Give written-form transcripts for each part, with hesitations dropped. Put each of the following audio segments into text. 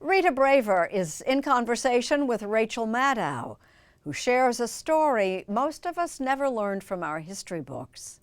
Rita Braver is in conversation with Rachel Maddow, who shares a story most of us never learned from our history books.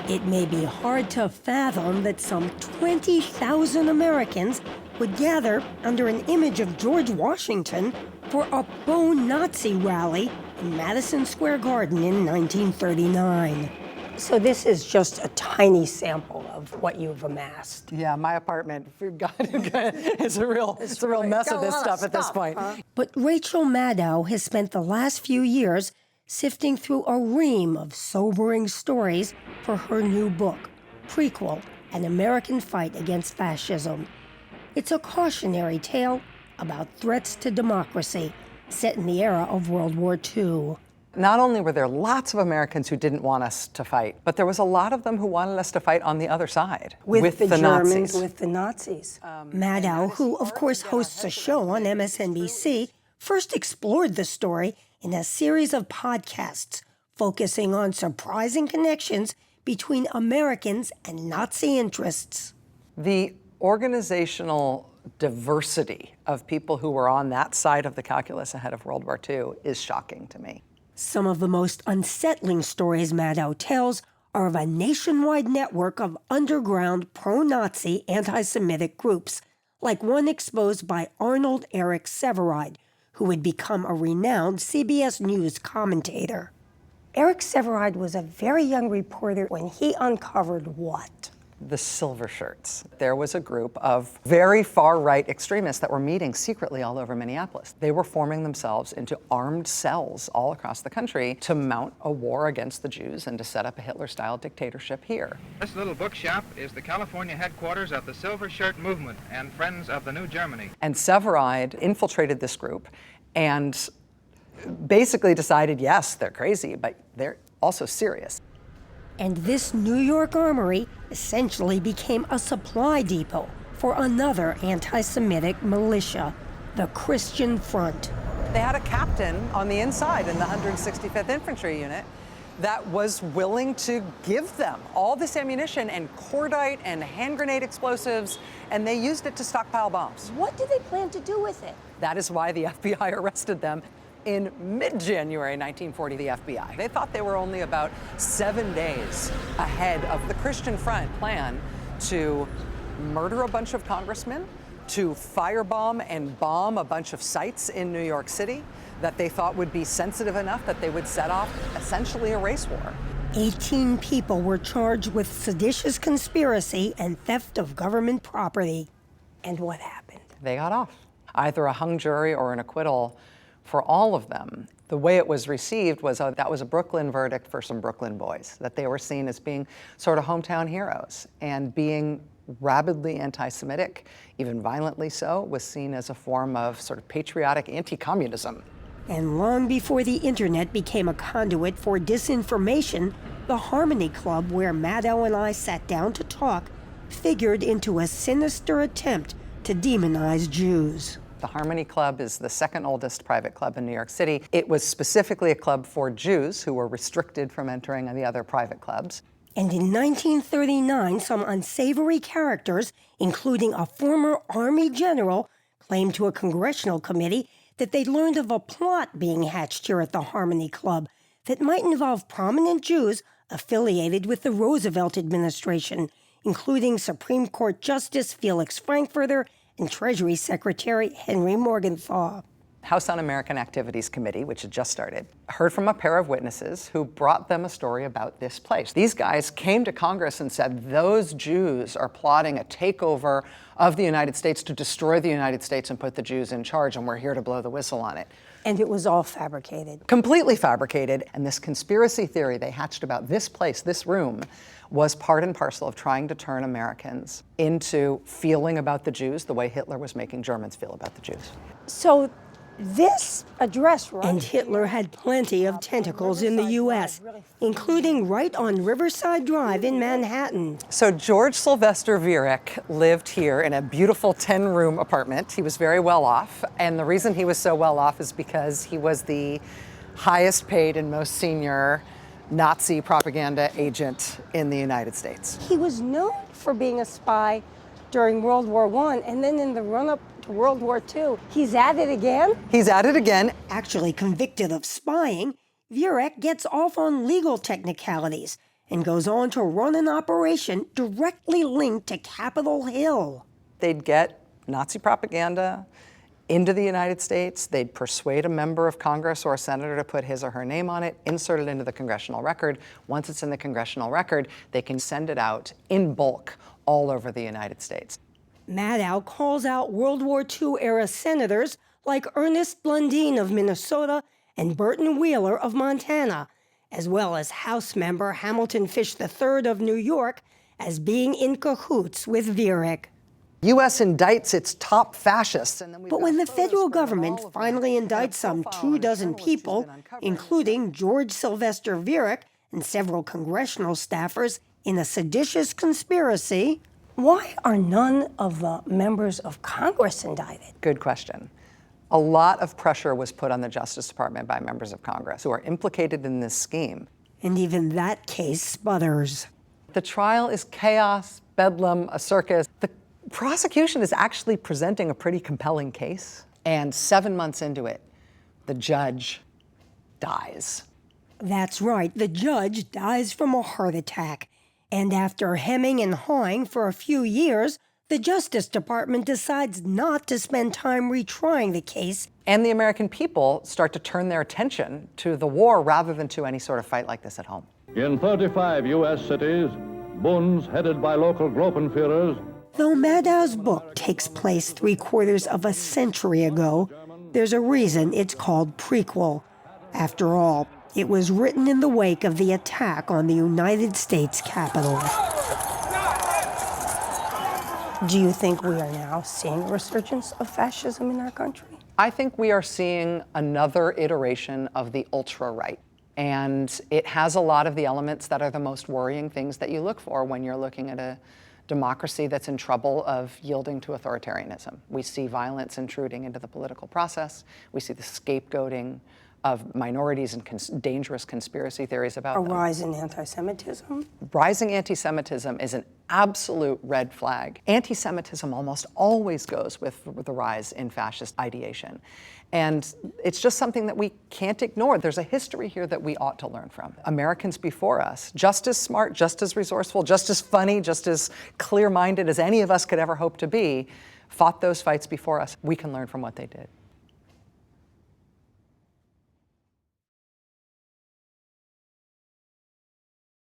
It may be hard to fathom that some 20,000 Americans would gather under an image of George Washington for a pro-Nazi rally in Madison Square Garden in 1939. So this is just a tiny sample of what you've amassed. Yeah, my apartment, it's a real mess of this stuff at this point. But Rachel Maddow has spent the last few years sifting through a ream of sobering stories for her new book, Prequel, An American Fight Against Fascism. It's a cautionary tale about threats to democracy set in the era of World War II. Not only were there lots of Americans who didn't want us to fight, but there was a lot of them who wanted us to fight on the other side. With the Germans, Nazis. with the Nazis. Maddow, who of course hosts a show on MSNBC, first explored the story in a series of podcasts focusing on surprising connections between Americans and Nazi interests. The organizational diversity of people who were on that side of the calculus ahead of World War II is shocking to me. Some of the most unsettling stories Maddow tells are of a nationwide network of underground pro-Nazi anti-Semitic groups, like one exposed by Arnold Eric Severide, who would become a renowned CBS News commentator. Eric Severide was a very young reporter when he uncovered what? The Silver Shirts. There was a group of very far-right extremists that were meeting secretly all over Minneapolis. They were forming themselves into armed cells all across the country to mount a war against the Jews and to set up a Hitler-style dictatorship here. This little bookshop is the California headquarters of the Silver Shirt Movement and Friends of the New Germany. And Severide infiltrated this group and basically decided, yes, they're crazy, but they're also serious. And this New York armory essentially became a supply depot for another anti-Semitic militia, the Christian Front. They had a captain on the inside in the 165th Infantry Unit that was willing to give them all this ammunition and cordite and hand grenade explosives, and they used it to stockpile bombs. What did they plan to do with it? That is why the FBI arrested them in mid-January 1940, the FBI. They thought they were only about 7 days ahead of the Christian Front plan to murder a bunch of congressmen, to firebomb and bomb a bunch of sites in New York City that they thought would be sensitive enough that they would set off essentially a race war. 18 people were charged with seditious conspiracy and theft of government property. And what happened? They got off. Either a hung jury or an acquittal for all of them. The way it was received was that was a Brooklyn verdict for some Brooklyn boys, that they were seen as being sort of hometown heroes, and being rabidly anti-Semitic, even violently so, was seen as a form of sort of patriotic anti-communism. And long before the internet became a conduit for disinformation, the Harmony Club, where Maddow and I sat down to talk, figured into a sinister attempt to demonize Jews. The Harmony Club is the second oldest private club in New York City. It was specifically a club for Jews who were restricted from entering the other private clubs. And in 1939, some unsavory characters, including a former Army general, claimed to a congressional committee that they'd learned of a plot being hatched here at the Harmony Club that might involve prominent Jews affiliated with the Roosevelt administration, including Supreme Court Justice Felix Frankfurter and Treasury Secretary Henry Morgenthau. House Un-American Activities Committee, which had just started, heard from a pair of witnesses who brought them a story about this place. These guys came to Congress and said, those Jews are plotting a takeover of the United States to destroy the United States and put the Jews in charge, and we're here to blow the whistle on it. And it was all fabricated. Completely fabricated. And this conspiracy theory they hatched about this place, this room, was part and parcel of trying to turn Americans into feeling about the Jews the way Hitler was making Germans feel about the Jews. So this address, right? And Hitler had plenty of tentacles in the U.S., including right on Riverside Drive in Manhattan. So George Sylvester Viereck lived here in a beautiful 10-room apartment. He was very well off, and the reason he was so well off is because he was the highest paid and most senior Nazi propaganda agent in the United States. He was known for being a spy during World War I, and then in the run-up to World War II, he's at it again? He's at it again. Actually convicted of spying, Viereck gets off on legal technicalities and goes on to run an operation directly linked to Capitol Hill. They'd get Nazi propaganda into the United States. They'd persuade a member of Congress or a senator to put his or her name on it, insert it into the congressional record. Once it's in the congressional record, they can send it out in bulk all over the United States. Maddow calls out World War II-era senators like Ernest Blundin of Minnesota and Burton Wheeler of Montana, as well as House member Hamilton Fish III of New York, as being in cahoots with Viereck. U.S. indicts its top fascists. But when the federal government finally indicts some 24 people, including George Sylvester Viereck and several congressional staffers, in a seditious conspiracy, why are none of the members of Congress indicted? Good question. A lot of pressure was put on the Justice Department by members of Congress who are implicated in this scheme. And even that case sputters. The trial is chaos, bedlam, a circus. The prosecution is actually presenting a pretty compelling case. And 7 months into it, the judge dies. That's right, the judge dies from a heart attack. And after hemming and hawing for a few years, the Justice Department decides not to spend time retrying the case. And the American people start to turn their attention to the war rather than to any sort of fight like this at home. In 35 U.S. cities, Bunds headed by local Gruppenführers. Though Maddow's book takes place 3/4 of a century ago, there's a reason it's called Prequel. After all, it was written in the wake of the attack on the United States Capitol. Do you think we are now seeing a resurgence of fascism in our country? I think we are seeing another iteration of the ultra-right. And it has a lot of the elements that are the most worrying things that you look for when you're looking at a democracy that's in trouble of yielding to authoritarianism. We see violence intruding into the political process. We see the scapegoating of minorities and dangerous conspiracy theories about them. A rise in anti-Semitism? Rising anti-Semitism is an absolute red flag. Anti-Semitism almost always goes with the rise in fascist ideation. And it's just something that we can't ignore. There's a history here that we ought to learn from. Americans before us, just as smart, just as resourceful, just as funny, just as clear-minded as any of us could ever hope to be, fought those fights before us. We can learn from what they did.